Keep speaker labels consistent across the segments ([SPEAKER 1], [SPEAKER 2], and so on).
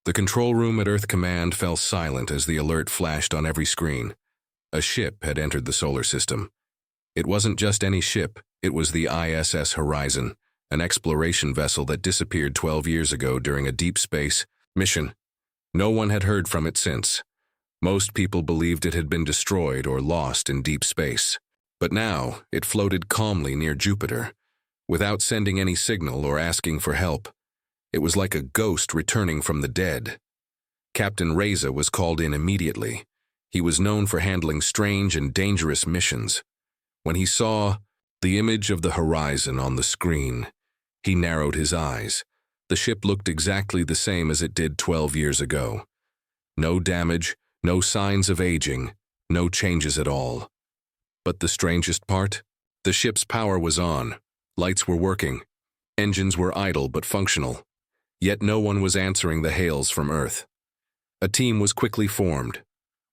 [SPEAKER 1] The control room at Earth Command fell silent as the alert flashed on every screen. A ship had entered the solar system. It wasn't just any ship, it was the ISS Horizon, an exploration vessel that disappeared 12 years ago during a deep space mission. No one had heard from it since. Most people believed it had been destroyed or lost in deep space. But now, it floated calmly near Jupiter, without sending any signal or asking for help. It was like a ghost returning from the dead. Captain Reza was called in immediately. He was known for handling strange and dangerous missions. When he saw the image of the horizon on the screen, he narrowed his eyes. The ship looked exactly the same as it did 12 years ago. No damage, no signs of aging, no changes at all. But the strangest part? The ship's power was on. Lights were working. Engines were idle but functional. Yet no one was answering the hails from Earth. A team was quickly formed.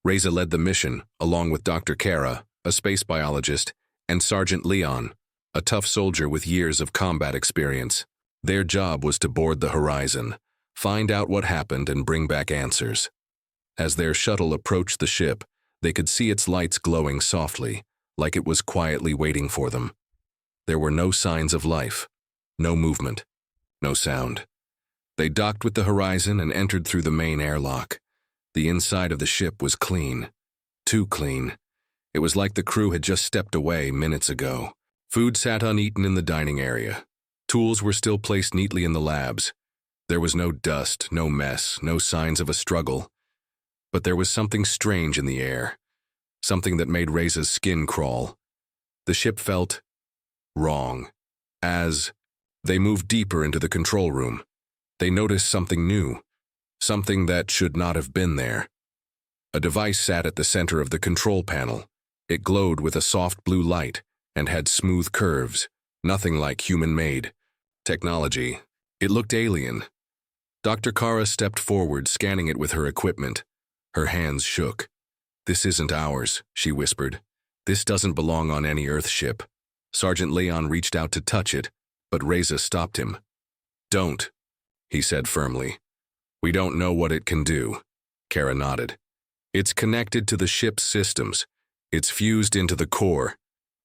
[SPEAKER 1] Reza led the mission, along with Dr. Kara, a space biologist, and Sergeant Leon, a tough soldier with years of combat experience. Their job was to board the horizon, find out what happened, and bring back answers. As their shuttle approached the ship, they could see its lights glowing softly, like it was quietly waiting for them. There were no signs of life, no movement, no sound. They docked with the horizon and entered through the main airlock. The inside of the ship was clean. Too clean. It was like the crew had just stepped away minutes ago. Food sat uneaten in the dining area. Tools were still placed neatly in the labs. There was no dust, no mess, no signs of a struggle. But there was something strange in the air. Something that made Reza's skin crawl. The ship felt wrong. As they moved deeper into the control room, they noticed something new, something that should not have been there. A device sat at the center of the control panel. It glowed with a soft blue light and had smooth curves, nothing like human-made technology. It looked alien. Dr. Kara stepped forward, scanning it with her equipment. Her hands shook. "This isn't ours," she whispered. "This doesn't belong on any Earth ship." Sergeant Leon reached out to touch it, but Reza stopped him. "Don't," he said firmly. "We don't know what it can do." Kara nodded. "It's connected to the ship's systems. It's fused into the core.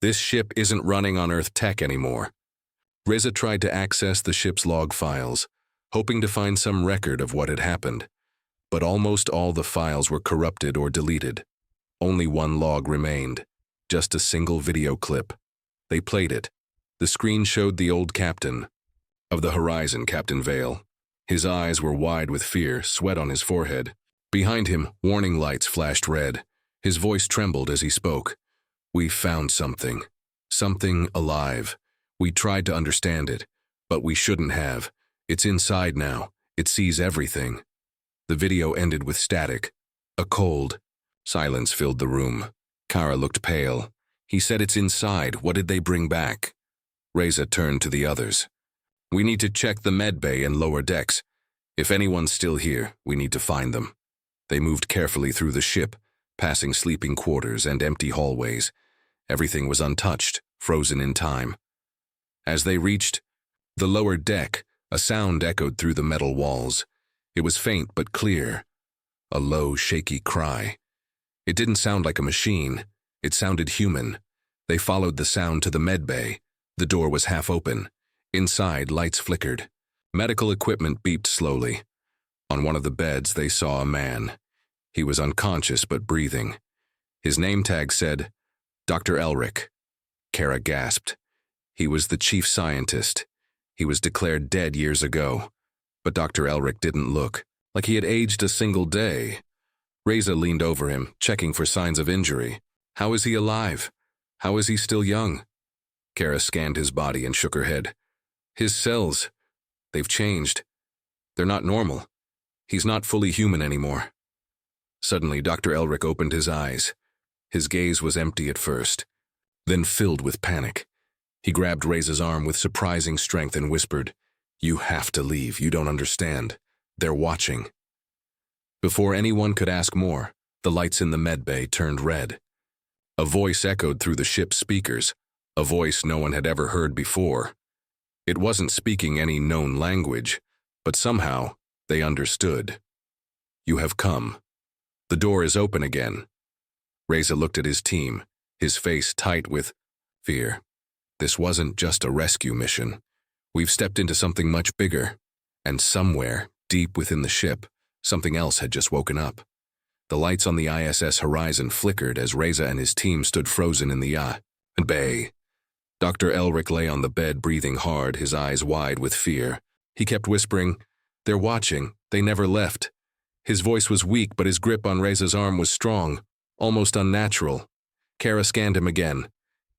[SPEAKER 1] This ship isn't running on Earth tech anymore." Reza tried to access the ship's log files, hoping to find some record of what had happened. But almost all the files were corrupted or deleted. Only one log remained, just a single video clip. They played it. The screen showed the old captain of the horizon, Captain Vale. His eyes were wide with fear, sweat on his forehead. Behind him, warning lights flashed red. His voice trembled as he spoke. "We found something. Something alive. We tried to understand it, but we shouldn't have. It's inside now. It sees everything." The video ended with static. A cold silence filled the room. Kara looked pale. He said, "It's inside. What did they bring back?" Reza turned to the others. "We need to check the med bay and lower decks. If anyone's still here, we need to find them." They moved carefully through the ship, passing sleeping quarters and empty hallways. Everything was untouched, frozen in time. As they reached the lower deck, a sound echoed through the metal walls. It was faint but clear. A low, shaky cry. It didn't sound like a machine. It sounded human. They followed the sound to the med bay. The door was half open. Inside, lights flickered. Medical equipment beeped slowly. On one of the beds, they saw a man. He was unconscious but breathing. His name tag said, "Dr. Elric." Kara gasped. He was the chief scientist. He was declared dead years ago. But Dr. Elric didn't look like he had aged a single day. Reza leaned over him, checking for signs of injury. How is he alive? How is he still young? Kara scanned his body and shook her head. His cells, they've changed. They're not normal. He's not fully human anymore. Suddenly, Dr. Elric opened his eyes. His gaze was empty at first, then filled with panic. He grabbed Reza's arm with surprising strength and whispered, "You have to leave. You don't understand. They're watching." Before anyone could ask more, the lights in the med bay turned red. A voice echoed through the ship's speakers, a voice no one had ever heard before. It wasn't speaking any known language, but somehow they understood. You have come. The door is open again. Reza looked at his team, his face tight with fear. This wasn't just a rescue mission. We've stepped into something much bigger. And somewhere, deep within the ship, something else had just woken up. The lights on the ISS horizon flickered as Reza and his team stood frozen in the bay. Dr. Elric lay on the bed breathing hard, his eyes wide with fear. He kept whispering, "They're watching. They never left." His voice was weak, but his grip on Reza's arm was strong, almost unnatural. Kara scanned him again.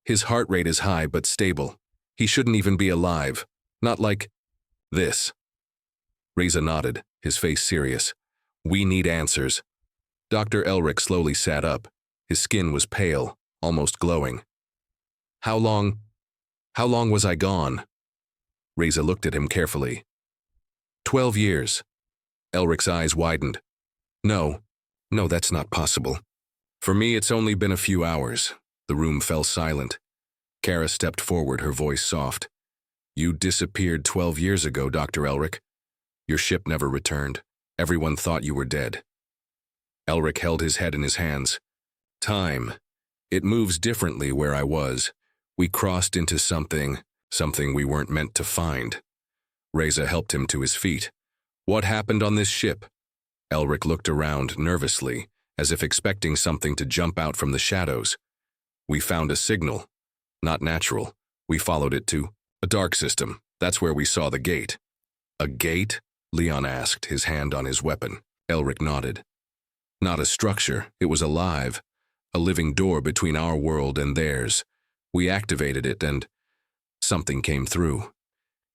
[SPEAKER 1] His heart rate is high but stable. He shouldn't even be alive. Not like this. Reza nodded, his face serious. "We need answers." Dr. Elric slowly sat up. His skin was pale, almost glowing. How long was I gone?" Reza looked at him carefully. 12 years. Elric's eyes widened. No, that's not possible. For me, it's only been a few hours." The room fell silent. Kara stepped forward, her voice soft. "You disappeared 12 years ago, Dr. Elric. Your ship never returned. Everyone thought you were dead." Elric held his head in his hands. "Time. It moves differently where I was. We crossed into something we weren't meant to find." Reza helped him to his feet. "What happened on this ship?" Elric looked around nervously, as if expecting something to jump out from the shadows. "We found a signal. Not natural. We followed it to a dark system. That's where we saw the gate." "A gate?" Leon asked, his hand on his weapon. Elric nodded. "Not a structure. It was alive. A living door between our world and theirs. We activated it and something came through.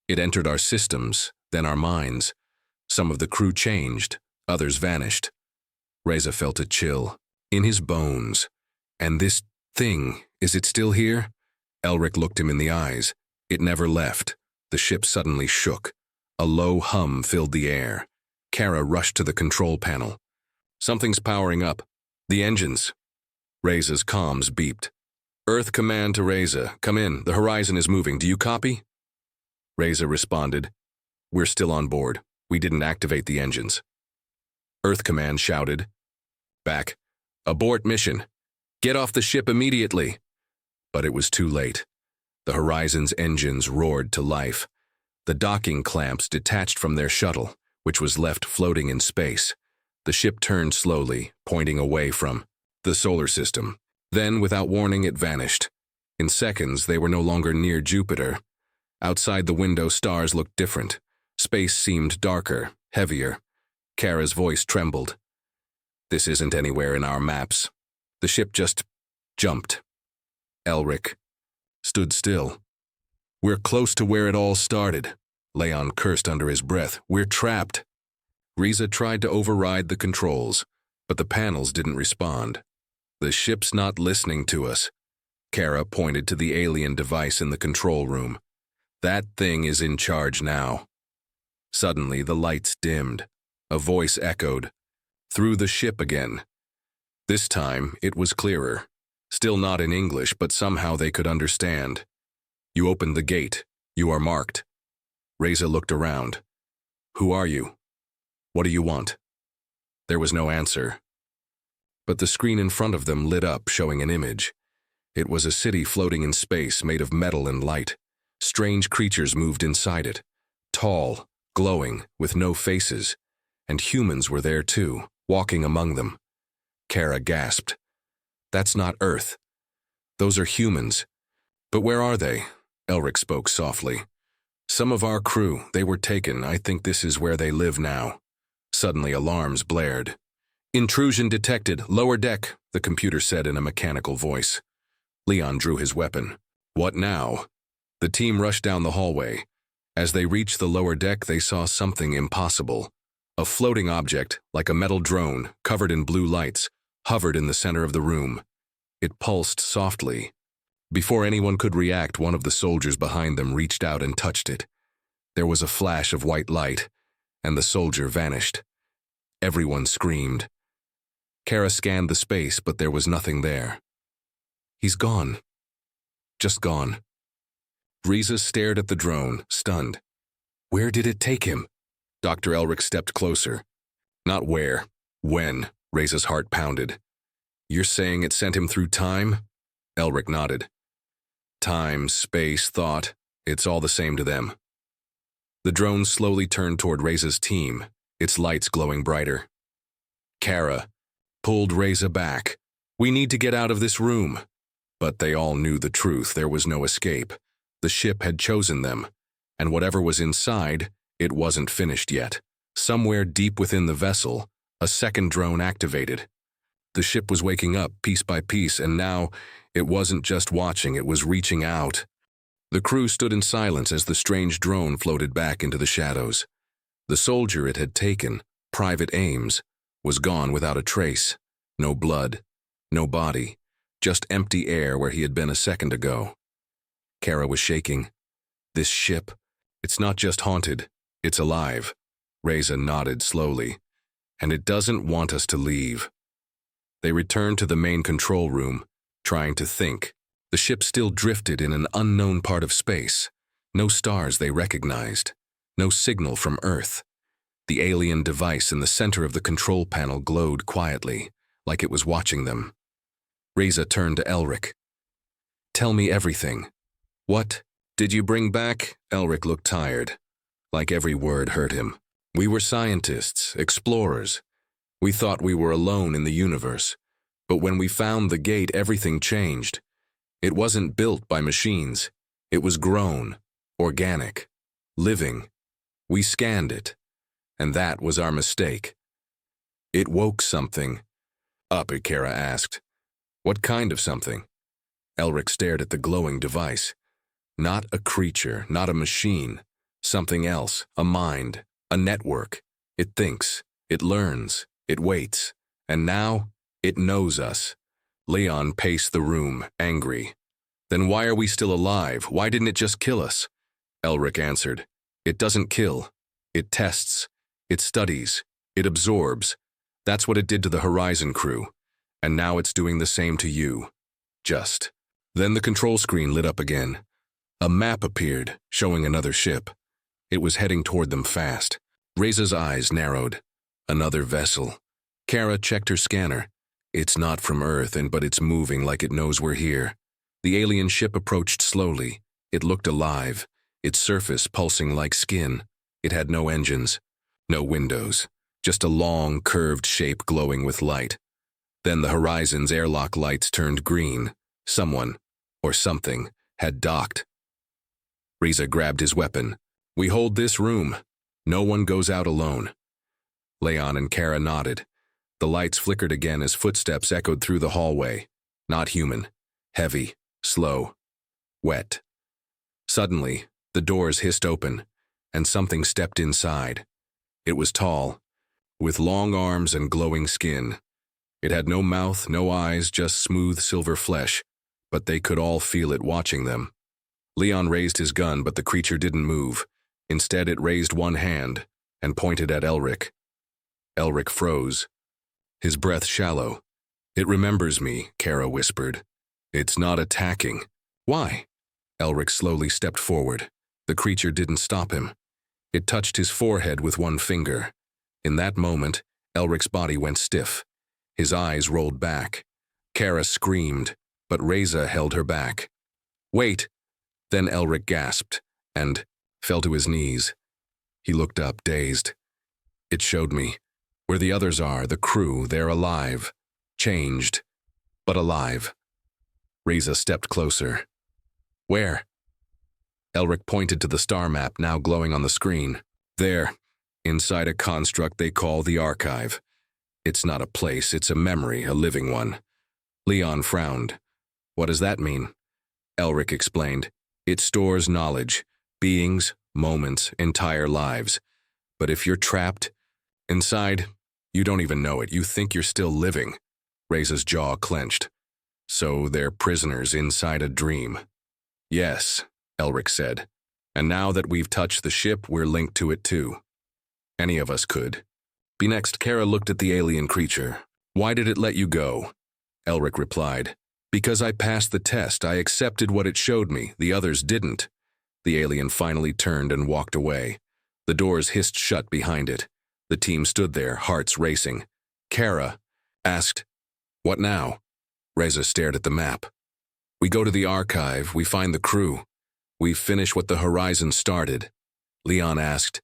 [SPEAKER 1] It entered our systems, then our minds. Some of the crew changed, others vanished." Reza felt a chill in his bones. "And this thing, is it still here?" Elric looked him in the eyes. It never left. The ship suddenly shook. A low hum filled the air. Kara rushed to the control panel. "Something's powering up. The engines." Reza's comms beeped. "Earth command to Reza. Come in. The horizon is moving. Do you copy?" Reza responded, "We're still on board. We didn't activate the engines." Earth command shouted back, "Abort mission. Get off the ship immediately." But it was too late. The horizon's engines roared to life. The docking clamps detached from their shuttle, which was left floating in space. The ship turned slowly, pointing away from the solar system. Then, without warning, it vanished. In seconds, they were no longer near Jupiter. Outside the window, stars looked different. Space seemed darker, heavier. Kara's voice trembled. "This isn't anywhere in our maps. The ship just jumped." Elric stood still. "We're close to where it all started." Leon cursed under his breath. "We're trapped." Reza tried to override the controls, but the panels didn't respond. "The ship's not listening to us." Kara pointed to the alien device in the control room. "That thing is in charge now." Suddenly, the lights dimmed. A voice echoed, "Through the ship again." This time, it was clearer. Still not in English, but somehow they could understand. "You opened the gate. You are marked." Reza looked around. "Who are you? What do you want?" There was no answer. But the screen in front of them lit up, showing an image. It was a city floating in space, made of metal and light. Strange creatures moved inside it. Tall, glowing, with no faces. And humans were there too, walking among them. Kara gasped. "That's not Earth. Those are humans." "But where are they?" Elric spoke softly. "Some of our crew, they were taken. I think this is where they live now." Suddenly alarms blared. "Intrusion detected. Lower deck," the computer said in a mechanical voice. Leon drew his weapon. "What now?" The team rushed down the hallway. As they reached the lower deck, they saw something impossible. A floating object, like a metal drone, covered in blue lights, hovered in the center of the room. It pulsed softly. Before anyone could react, one of the soldiers behind them reached out and touched it. There was a flash of white light, and the soldier vanished. Everyone screamed. Kara scanned the space, but there was nothing there. "He's gone. Just gone." Reza stared at the drone, stunned. "Where did it take him?" Dr. Elric stepped closer. "Not where. When? Reza's heart pounded. You're saying it sent him through time? Elric nodded. Time, space, thought, it's all the same to them. The drone slowly turned toward Reza's team, its lights glowing brighter. Kara pulled Reza back. We need to get out of this room. But they all knew the truth. There was no escape. The ship had chosen them, and whatever was inside, it wasn't finished yet. Somewhere deep within the vessel, a second drone activated. The ship was waking up piece by piece, and now it wasn't just watching, it was reaching out. The crew stood in silence as the strange drone floated back into the shadows. The soldier it had taken, Private Ames, was gone without a trace. No blood, no body, just empty air where he had been a second ago. Kara was shaking. This ship, it's not just haunted, it's alive. Reza nodded slowly. And it doesn't want us to leave. They returned to the main control room, trying to think. The ship still drifted in an unknown part of space. No stars they recognized. No signal from Earth. The alien device in the center of the control panel glowed quietly, like it was watching them. Reza turned to Elric. Tell me everything. What did you bring back? Elric looked tired, like every word hurt him. We were scientists, explorers. We thought we were alone in the universe. But when we found the gate, everything changed. It wasn't built by machines. It was grown, organic, living. We scanned it, and that was our mistake. It woke something up, Kara asked. What kind of something? Elric stared at the glowing device. Not a creature, not a machine. Something else, a mind, a network. It thinks, it learns, it waits, and now it knows us. Leon paced the room, angry. Then why are we still alive? Why didn't it just kill us? Elric answered. It doesn't kill. It tests. It studies. It absorbs. That's what it did to the Horizon crew. And now it's doing the same to you. Just. Then the control screen lit up again. A map appeared, showing another ship. It was heading toward them fast. Reza's eyes narrowed. Another vessel. Kara checked her scanner. It's not from Earth, but it's moving like it knows we're here. The alien ship approached slowly. It looked alive, its surface pulsing like skin. It had no engines, no windows, just a long, curved shape glowing with light. Then the Horizon's airlock lights turned green. Someone, or something, had docked. Reza grabbed his weapon. We hold this room. No one goes out alone. Leon and Kara nodded. The lights flickered again as footsteps echoed through the hallway. Not human. Heavy. Slow. Wet. Suddenly, the doors hissed open, and something stepped inside. It was tall, with long arms and glowing skin. It had no mouth, no eyes, just smooth silver flesh, but they could all feel it watching them. Leon raised his gun, but the creature didn't move. Instead, it raised one hand and pointed at Elric. Elric froze, his breath shallow. It remembers me, Kara whispered. It's not attacking. Why? Elric slowly stepped forward. The creature didn't stop him. It touched his forehead with one finger. In that moment, Elric's body went stiff. His eyes rolled back. Kara screamed, but Reza held her back. Wait! Then Elric gasped and fell to his knees. He looked up, dazed. It showed me. Where the others are, the crew, they're alive. Changed, but alive. Reza stepped closer. Where? Elric pointed to the star map now glowing on the screen. There, inside a construct they call the Archive. It's not a place, it's a memory, a living one. Leon frowned. What does that mean? Elric explained. It stores knowledge, beings, moments, entire lives. But if you're trapped inside, you don't even know it. You think you're still living. Reza's jaw clenched. So they're prisoners inside a dream. Yes, Elric said. And now that we've touched the ship, we're linked to it too. Any of us could. Be next, Kara looked at the alien creature. Why did it let you go? Elric replied. Because I passed the test. I accepted what it showed me. The others didn't. The alien finally turned and walked away. The doors hissed shut behind it. The team stood there, hearts racing. Kara asked, "What now?" Reza stared at the map. "We go to the archive, we find the crew. We finish what the Horizon started." Leon asked,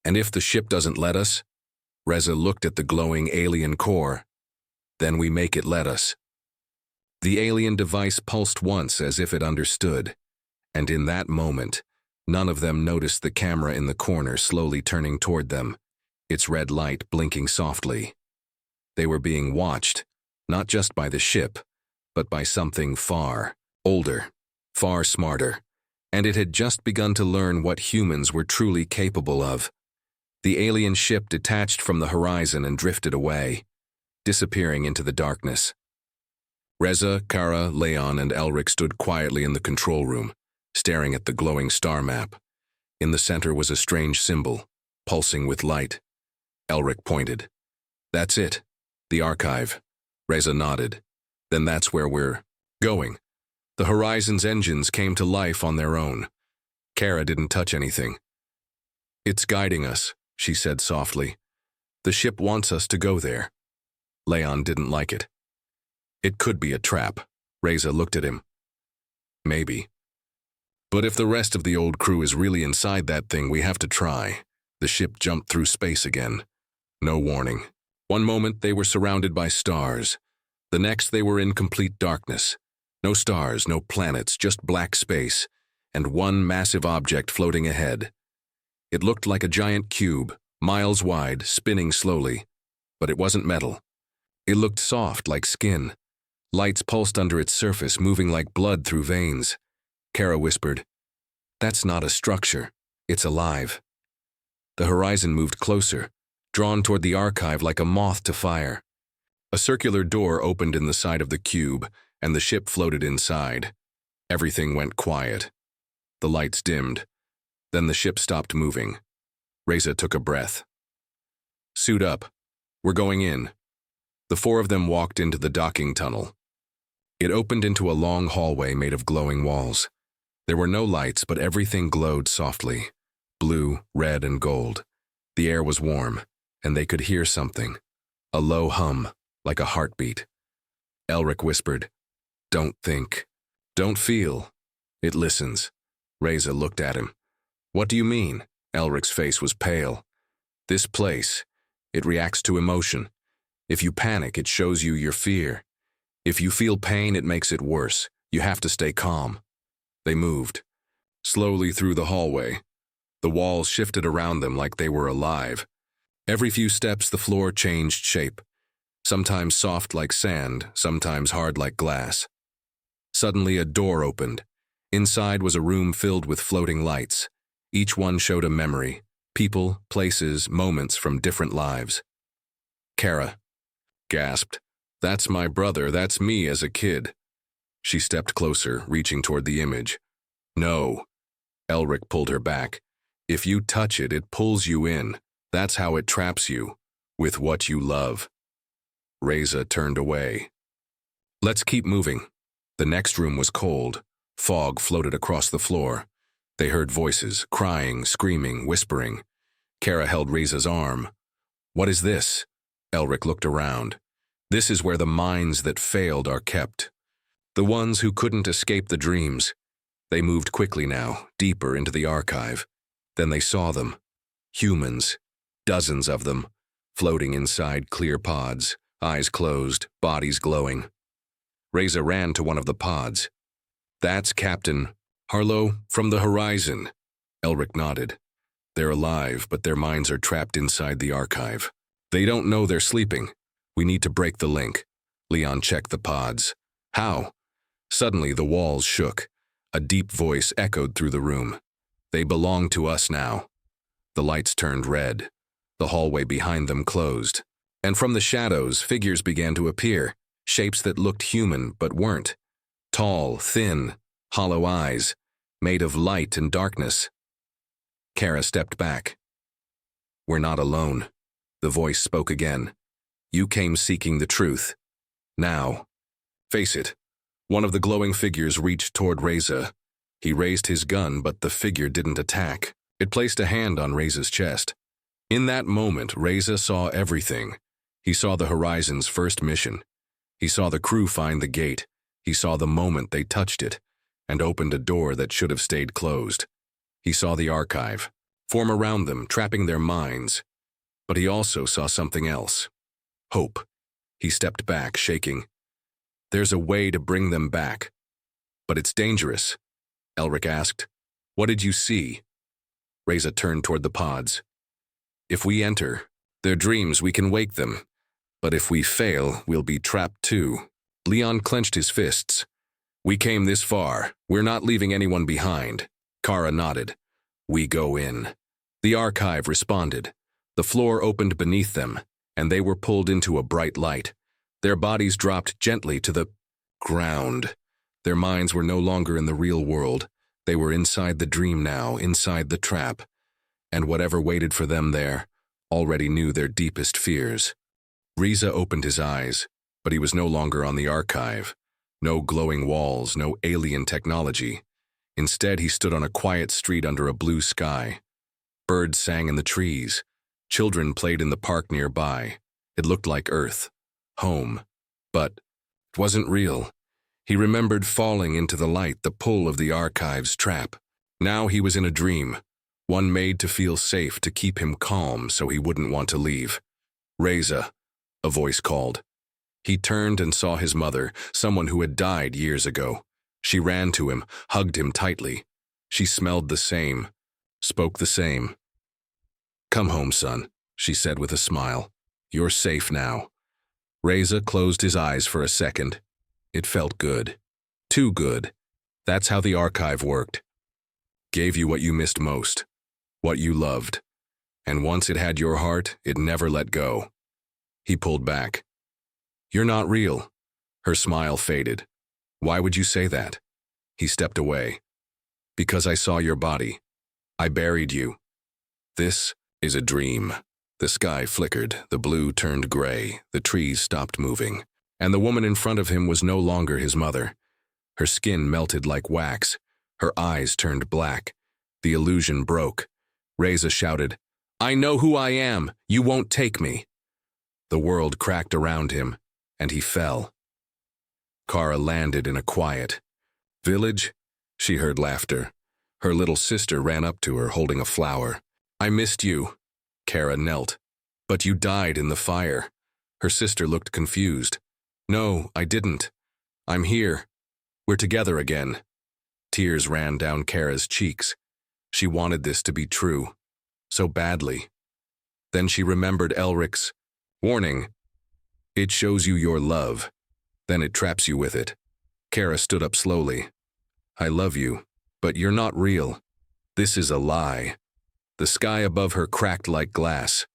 [SPEAKER 1] "And if the ship doesn't let us?" Reza looked at the glowing alien core. "Then we make it let us." The alien device pulsed once as if it understood, and in that moment, none of them noticed the camera in the corner slowly turning toward them, its red light blinking softly. They were being watched, not just by the ship, but by something far older, far smarter, and it had just begun to learn what humans were truly capable of. The alien ship detached from the horizon and drifted away, disappearing into the darkness. Reza, Kara, Leon, and Elric stood quietly in the control room, staring at the glowing star map. In the center was a strange symbol, pulsing with light. Elric pointed. "That's it. The archive." Reza nodded. "Then that's where we're going." The Horizon's engines came to life on their own. Kara didn't touch anything. "It's guiding us," she said softly. "The ship wants us to go there." Leon didn't like it. "It could be a trap." Reza looked at him. "Maybe. But if the rest of the old crew is really inside that thing, we have to try." The ship jumped through space again. No warning. One moment they were surrounded by stars. The next they were in complete darkness. No stars, no planets, just black space, and one massive object floating ahead. It looked like a giant cube, miles wide, spinning slowly. But it wasn't metal. It looked soft, like skin. Lights pulsed under its surface, moving like blood through veins. Kara whispered, "That's not a structure. It's alive." The Horizon moved closer, drawn toward the archive like a moth to fire. A circular door opened in the side of the cube, and the ship floated inside. Everything went quiet. The lights dimmed. Then the ship stopped moving. Reza took a breath. "Suit up. We're going in." The four of them walked into the docking tunnel. It opened into a long hallway made of glowing walls. There were no lights, but everything glowed softly. Blue, red, and gold. The air was warm, and they could hear something. A low hum, like a heartbeat. Elric whispered, "Don't think. Don't feel. It listens." Reza looked at him. "What do you mean?" Elric's face was pale. "This place, it reacts to emotion. If you panic, it shows you your fear. If you feel pain, it makes it worse. You have to stay calm." They moved, slowly through the hallway. The walls shifted around them like they were alive. Every few steps, the floor changed shape. Sometimes soft like sand, sometimes hard like glass. Suddenly, a door opened. Inside was a room filled with floating lights. Each one showed a memory, people, places, moments from different lives. Kara gasped, "That's my brother, that's me as a kid." She stepped closer, reaching toward the image. "No." Elric pulled her back. "If you touch it, it pulls you in. That's how it traps you, with what you love." Reza turned away. "Let's keep moving." The next room was cold. Fog floated across the floor. They heard voices, crying, screaming, whispering. Kara held Reza's arm. "What is this?" Elric looked around. "This is where the minds that failed are kept. The ones who couldn't escape the dreams." They moved quickly now, deeper into the archive. Then they saw them. Humans, dozens of them, floating inside clear pods, eyes closed, bodies glowing. Reza ran to one of the pods. "That's Captain Harlow from the Horizon." Elric nodded. "They're alive, but their minds are trapped inside the archive. They don't know they're sleeping. We need to break the link." Leon checked the pods. "How?" Suddenly the walls shook. A deep voice echoed through the room. "They belong to us now." The lights turned red. The hallway behind them closed. And from the shadows, figures began to appear, shapes that looked human but weren't. Tall, thin, hollow eyes, made of light and darkness. Kara stepped back. "We're not alone." The voice spoke again. "You came seeking the truth. Now, face it." One of the glowing figures reached toward Reza. He raised his gun, but the figure didn't attack. It placed a hand on Reza's chest. In that moment, Reza saw everything. He saw the Horizon's first mission. He saw the crew find the gate. He saw the moment they touched it and opened a door that should have stayed closed. He saw the archive form around them, trapping their minds. But he also saw something else. Hope. He stepped back, shaking. There's a way to bring them back. But it's dangerous. Elric asked. What did you see? Reza turned toward the pods. If we enter their dreams, we can wake them. But if we fail, we'll be trapped too. Leon clenched his fists. We came this far. We're not leaving anyone behind. Kara nodded. We go in. The archive responded. The floor opened beneath them, and they were pulled into a bright light. Their bodies dropped gently to the ground. Their minds were no longer in the real world. They were inside the dream now, inside the trap. And whatever waited for them there already knew their deepest fears. Reza opened his eyes, but he was no longer on the archive. No glowing walls, no alien technology. Instead, he stood on a quiet street under a blue sky. Birds sang in the trees. Children played in the park nearby. It looked like Earth, home. But it wasn't real. He remembered falling into the light, the pull of the archive's trap. Now he was in a dream, one made to feel safe, to keep him calm so he wouldn't want to leave. Reza, a voice called. He turned and saw his mother, someone who had died years ago. She ran to him, hugged him tightly. She smelled the same, spoke the same. Come home, son, she said with a smile. You're safe now. Reza closed his eyes for a second. It felt good. Too good. That's how the archive worked. Gave you what you missed most, what you loved. And once it had your heart, it never let go. He pulled back. You're not real. Her smile faded. Why would you say that? He stepped away. Because I saw your body. I buried you. This is a dream. The sky flickered, the blue turned gray, the trees stopped moving, and the woman in front of him was no longer his mother. Her skin melted like wax, her eyes turned black. The illusion broke. Reza shouted, I know who I am, you won't take me. The world cracked around him, and he fell. Kara landed in a quiet village. She heard laughter. Her little sister ran up to her holding a flower. I missed you. Kara knelt. But you died in the fire. Her sister looked confused. No, I didn't. I'm here. We're together again. Tears ran down Kara's cheeks. She wanted this to be true. So badly. Then she remembered Elric's warning. It shows you your love. Then it traps you with it. Kara stood up slowly. I love you, but you're not real. This is a lie. The sky above her cracked like glass.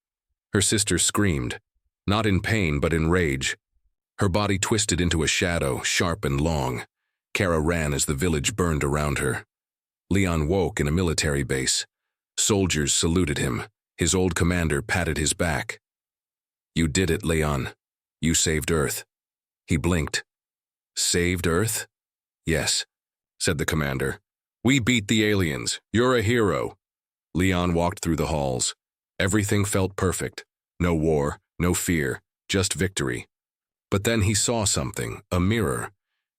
[SPEAKER 1] Her sister screamed, not in pain but in rage. Her body twisted into a shadow, sharp and long. Kara ran as the village burned around her. Leon woke in a military base. Soldiers saluted him. His old commander patted his back. You did it, Leon. You saved Earth. He blinked. Saved Earth? Yes, said the commander. We beat the aliens. You're a hero. Leon walked through the halls. Everything felt perfect. No war, no fear, just victory. But then he saw something, a mirror,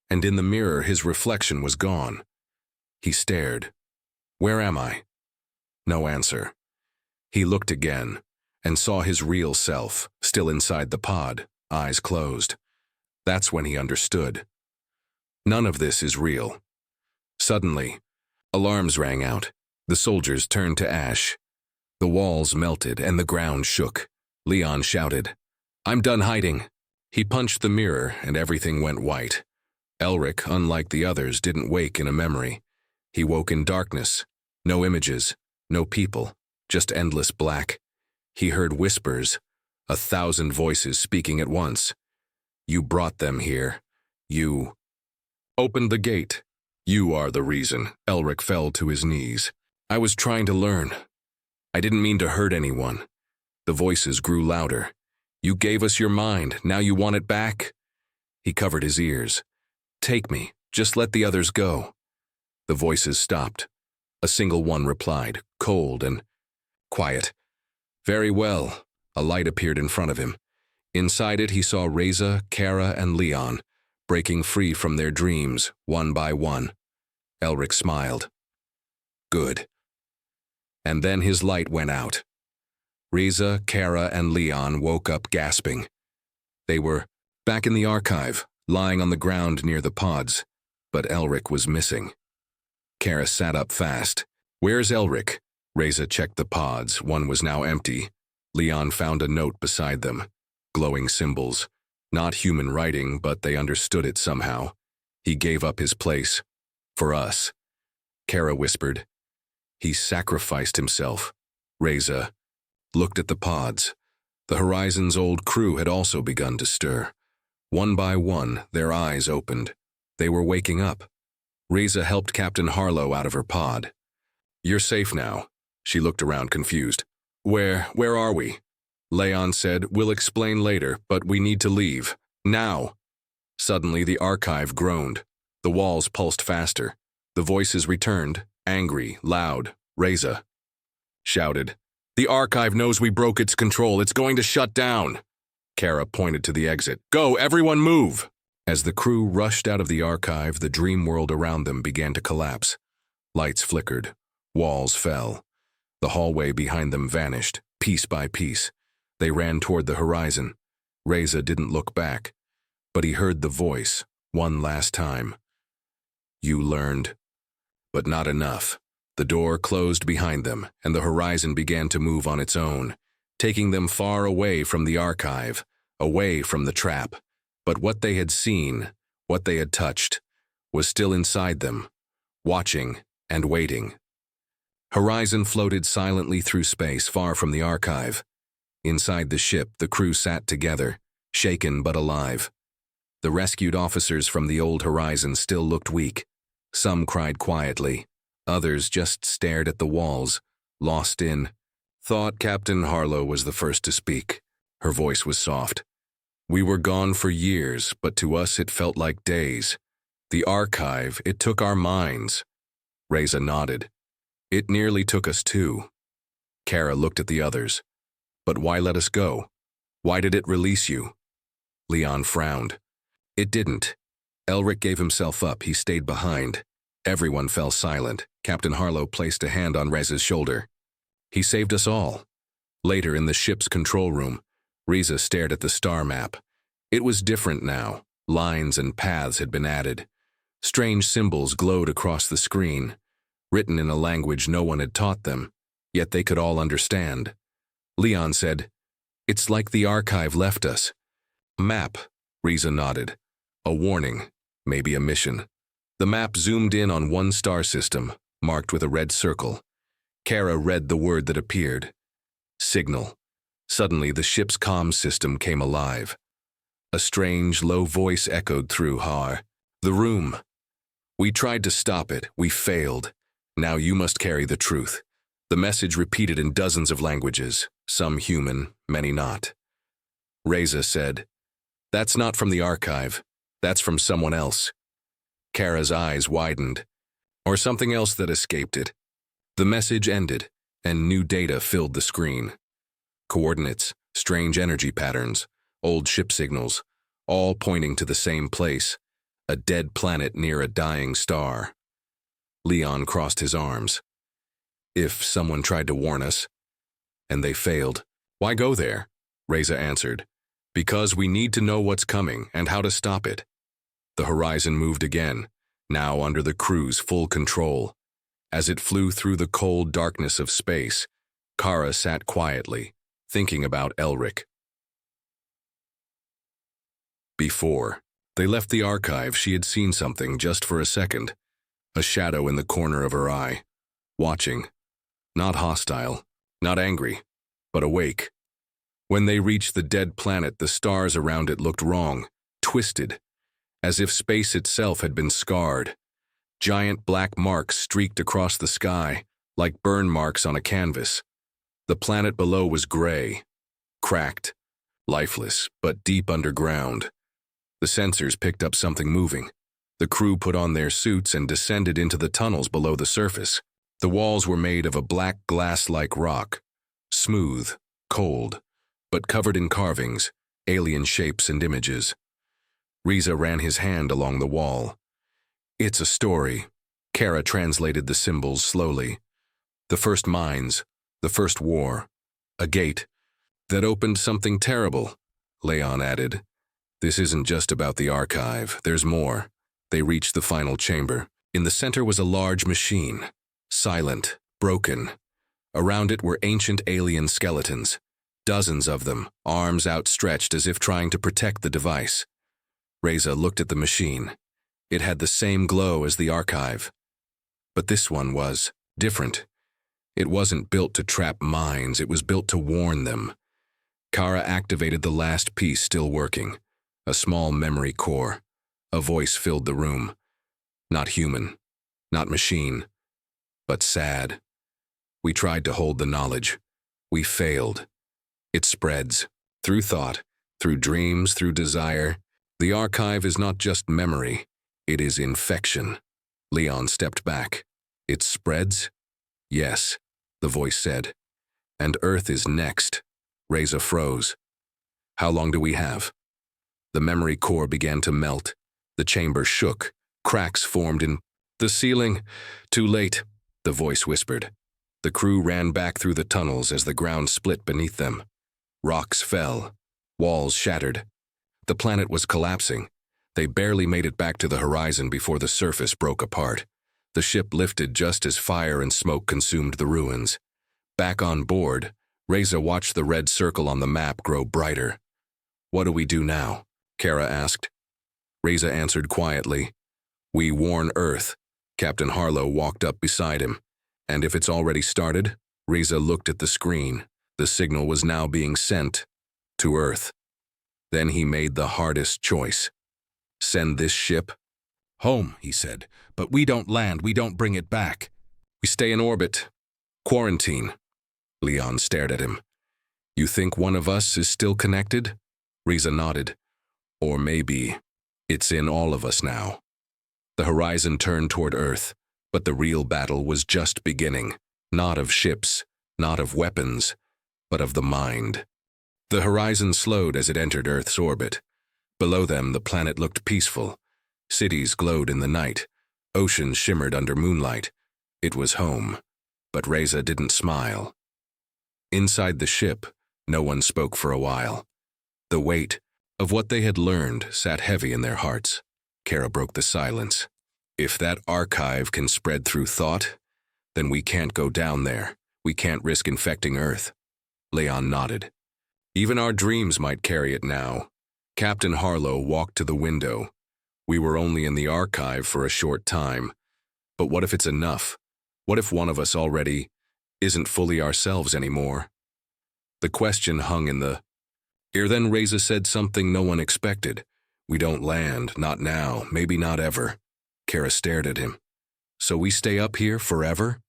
[SPEAKER 1] and in the mirror his reflection was gone. He stared. Where am I? No answer. He looked again and saw his real self, still inside the pod, eyes closed. That's when he understood. None of this is real. Suddenly, alarms rang out. The soldiers turned to ash. The walls melted and the ground shook. Leon shouted, I'm done hiding. He punched the mirror and everything went white. Elric, unlike the others, didn't wake in a memory. He woke in darkness. No images, no people, just endless black. He heard whispers, 1,000 voices speaking at once. You brought them here. You opened the gate. You are the reason. Elric fell to his knees. I was trying to learn. I didn't mean to hurt anyone. The voices grew louder. You gave us your mind. Now you want it back? He covered his ears. Take me. Just let the others go. The voices stopped. A single one replied, cold and quiet. Very well. A light appeared in front of him. Inside it, he saw Reza, Kara, and Leon, breaking free from their dreams, one by one. Elric smiled. Good. And then his light went out. Reza, Kara, and Leon woke up gasping. They were back in the archive, lying on the ground near the pods, but Elric was missing. Kara sat up fast. Where's Elric? Reza checked the pods. One was now empty. Leon found a note beside them. Glowing symbols. Not human writing, but they understood it somehow. He gave up his place. For us. Kara whispered. He sacrificed himself. Reza looked at the pods. The Horizon's old crew had also begun to stir. One by one, their eyes opened. They were waking up. Reza helped Captain Harlow out of her pod. You're safe now. She looked around confused. Where are we? Leon said, we'll explain later, but we need to leave. Now. Suddenly, the archive groaned. The walls pulsed faster. The voices returned, angry, loud. Reza shouted, The archive knows we broke its control. It's going to shut down. Kara pointed to the exit. Go, everyone move! As the crew rushed out of the archive, the dream world around them began to collapse. Lights flickered. Walls fell. The hallway behind them vanished, piece by piece. They ran toward the horizon. Reza didn't look back, but he heard the voice, one last time. You learned. But not enough. The door closed behind them, and the horizon began to move on its own, taking them far away from the archive, away from the trap. But what they had seen, what they had touched, was still inside them, watching and waiting. Horizon floated silently through space, far from the archive. Inside the ship, the crew sat together, shaken but alive. The rescued officers from the old Horizon still looked weak. Some cried quietly. Others just stared at the walls, lost in thought. Captain Harlow was the first to speak. Her voice was soft. We were gone for years, but to us it felt like days. The archive, it took our minds. Reza nodded. It nearly took us too. Kara looked at the others. But why let us go? Why did it release you? Leon frowned. It didn't. Elric gave himself up. He stayed behind. Everyone fell silent. Captain Harlow placed a hand on Reza's shoulder. He saved us all. Later, in the ship's control room, Reza stared at the star map. It was different now. Lines and paths had been added. Strange symbols glowed across the screen, written in a language no one had taught them, yet they could all understand. Leon said, It's like the archive left us. Map, Reza nodded. A warning, maybe a mission. The map zoomed in on one star system, marked with a red circle. Kara read the word that appeared. Signal. Suddenly, the ship's comms system came alive. A strange, low voice echoed through the room. We tried to stop it. We failed. Now you must carry the truth. The message repeated in dozens of languages, some human, many not. Reza said, That's not from the archive. That's from someone else. Kara's eyes widened. Or something else that escaped it. The message ended, and new data filled the screen. Coordinates, strange energy patterns, old ship signals, all pointing to the same place, a dead planet near a dying star. Leon crossed his arms. If someone tried to warn us, and they failed, why go there? Reza answered. Because we need to know what's coming and how to stop it. The horizon moved again, now under the crew's full control. As it flew through the cold darkness of space, Kara sat quietly, thinking about Elric. Before they left the archive, she had seen something just for a second, a shadow in the corner of her eye, watching, not hostile, not angry, but awake. When they reached the dead planet, the stars around it looked wrong, twisted, as if space itself had been scarred. Giant black marks streaked across the sky, like burn marks on a canvas. The planet below was gray, cracked, lifeless, but deep underground. The sensors picked up something moving. The crew put on their suits and descended into the tunnels below the surface. The walls were made of a black glass-like rock, smooth, cold, but covered in carvings, alien shapes and images. Riza ran his hand along the wall. It's a story. Kara translated the symbols slowly. The first mines, the first war, a gate that opened something terrible, Leon added. This isn't just about the archive, there's more. They reached the final chamber. In the center was a large machine, silent, broken. Around it were ancient alien skeletons, dozens of them, arms outstretched as if trying to protect the device. Reza looked at the machine. It had the same glow as the archive. But this one was different. It wasn't built to trap minds, it was built to warn them. Kara activated the last piece still working, a small memory core. A voice filled the room. Not human, not machine, but sad. We tried to hold the knowledge. We failed. It spreads, through thought, through dreams, through desire. The archive is not just memory, it is infection. Leon stepped back. It spreads? Yes, the voice said. And Earth is next. Reza froze. How long do we have? The memory core began to melt. The chamber shook. Cracks formed in the ceiling. Too late, the voice whispered. The crew ran back through the tunnels as the ground split beneath them. Rocks fell. Walls shattered. The planet was collapsing. They barely made it back to the horizon before the surface broke apart. The ship lifted just as fire and smoke consumed the ruins. Back on board, Reza watched the red circle on the map grow brighter. What do we do now? Kara asked. Reza answered quietly. We warn Earth. Captain Harlow walked up beside him. And if it's already started? Reza looked at the screen. The signal was now being sent to Earth. Then he made the hardest choice. Send this ship? Home, he said. But we don't land, we don't bring it back. We stay in orbit. Quarantine. Leon stared at him. You think one of us is still connected? Reza nodded. Or maybe it's in all of us now. The horizon turned toward Earth, but the real battle was just beginning. Not of ships, not of weapons, but of the mind. The horizon slowed as it entered Earth's orbit. Below them, the planet looked peaceful. Cities glowed in the night. Oceans shimmered under moonlight. It was home. But Reza didn't smile. Inside the ship, no one spoke for a while. The weight of what they had learned sat heavy in their hearts. Kara broke the silence. If that archive can spread through thought, then we can't go down there. We can't risk infecting Earth. Leon nodded. Even our dreams might carry it now. Captain Harlow walked to the window. We were only in the archive for a short time. But what if it's enough? What if one of us already isn't fully ourselves anymore? The question hung in the air. Then Reza said something no one expected. We don't land, not now, maybe not ever. Kara stared at him. So we stay up here forever?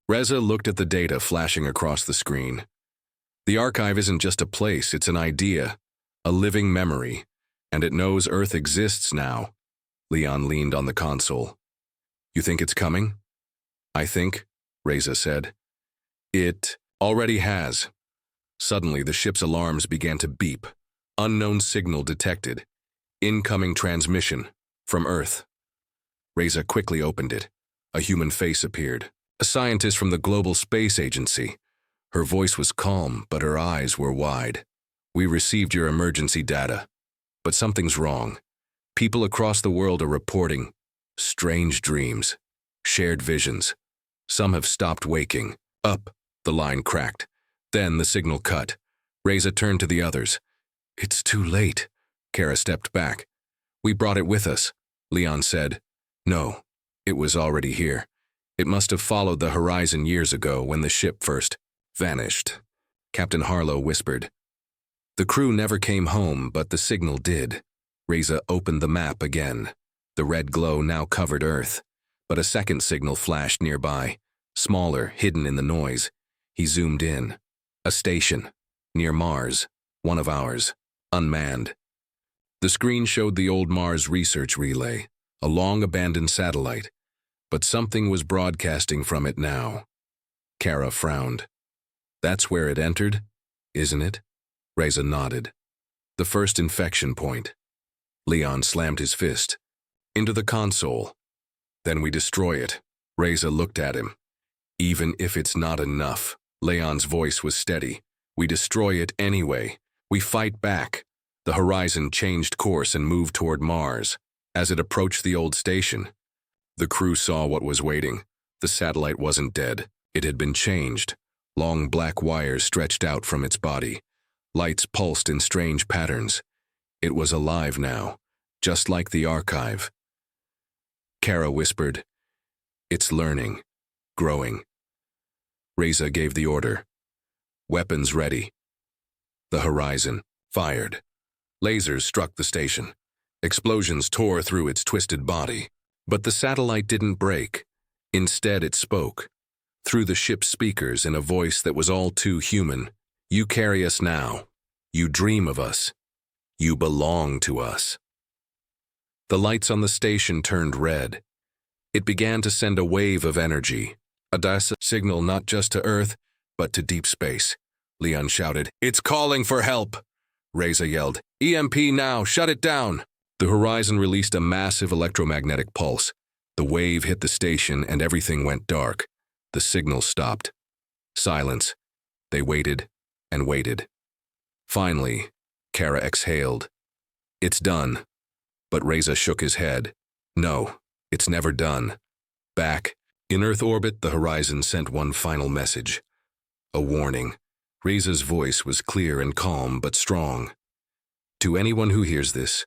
[SPEAKER 1] Reza looked at the data flashing across the screen. The archive isn't just a place, it's an idea, a living memory, and it knows Earth exists now. Leon leaned on the console. You think it's coming? I think, Reza said. It already has. Suddenly, the ship's alarms began to beep. Unknown signal detected. Incoming transmission from Earth. Reza quickly opened it. A human face appeared. A scientist from the Global Space Agency. Her voice was calm, but her eyes were wide. We received your emergency data. But something's wrong. People across the world are reporting strange dreams, shared visions. Some have stopped waking. Up, the line cracked. Then the signal cut. Reza turned to the others. It's too late. Kara stepped back. We brought it with us, Leon said. No, it was already here. It must have followed the horizon years ago when the ship first vanished. Captain Harlow whispered. The crew never came home, but the signal did. Reza opened the map again. The red glow now covered Earth, but a second signal flashed nearby, smaller, hidden in the noise. He zoomed in. A station, near Mars, one of ours, unmanned. The screen showed the old Mars research relay, a long-abandoned satellite, but something was broadcasting from it now. Kara frowned. That's where it entered, isn't it? Reza nodded. The first infection point. Leon slammed his fist into the console. Then we destroy it. Reza looked at him. Even if it's not enough. Leon's voice was steady. We destroy it anyway. We fight back. The Horizon changed course and moved toward Mars. As it approached the old station, the crew saw what was waiting. The satellite wasn't dead. It had been changed. Long black wires stretched out from its body. Lights pulsed in strange patterns. It was alive now, just like the archive. Kara whispered, "It's learning, growing." Reza gave the order. Weapons ready. The Horizon fired. Lasers struck the station. Explosions tore through its twisted body. But the satellite didn't break. Instead, it spoke. Through the ship's speakers in a voice that was all too human. "You carry us now. You dream of us. You belong to us." The lights on the station turned red. It began to send a wave of energy. A signal not just to Earth, but to deep space. Leon shouted, "It's calling for help!" Reza yelled, "EMP now, shut it down!" The Horizon released a massive electromagnetic pulse. The wave hit the station and everything went dark. The signal stopped. Silence. They waited and waited. Finally, Kara exhaled. "It's done." But Reza shook his head. "No, it's never done." Back, in Earth orbit, the Horizon sent one final message. A warning. Reza's voice was clear and calm, but strong. "To anyone who hears this,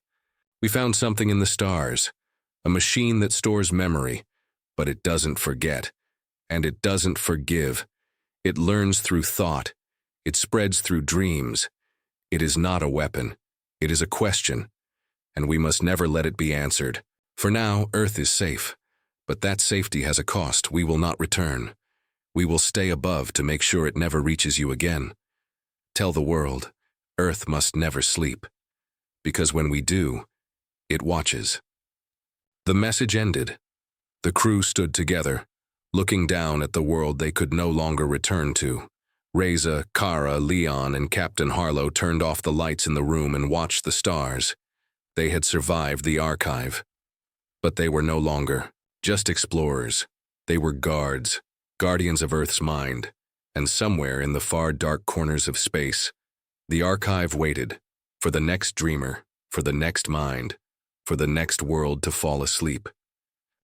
[SPEAKER 1] we found something in the stars, a machine that stores memory, but it doesn't forget, and it doesn't forgive. It learns through thought. It spreads through dreams. It is not a weapon. It is a question, and we must never let it be answered. For now, Earth is safe, but that safety has a cost. We will not return. We will stay above to make sure it never reaches you again. Tell the world, Earth must never sleep, because when we do, it watches." The message ended. The crew stood together, looking down at the world they could no longer return to. Reza, Kara, Leon, and Captain Harlow turned off the lights in the room and watched the stars. They had survived the archive. But they were no longer just explorers. They were guards, guardians of Earth's mind, and somewhere in the far dark corners of space, the archive waited for the next dreamer, for the next mind, for the next world to fall asleep.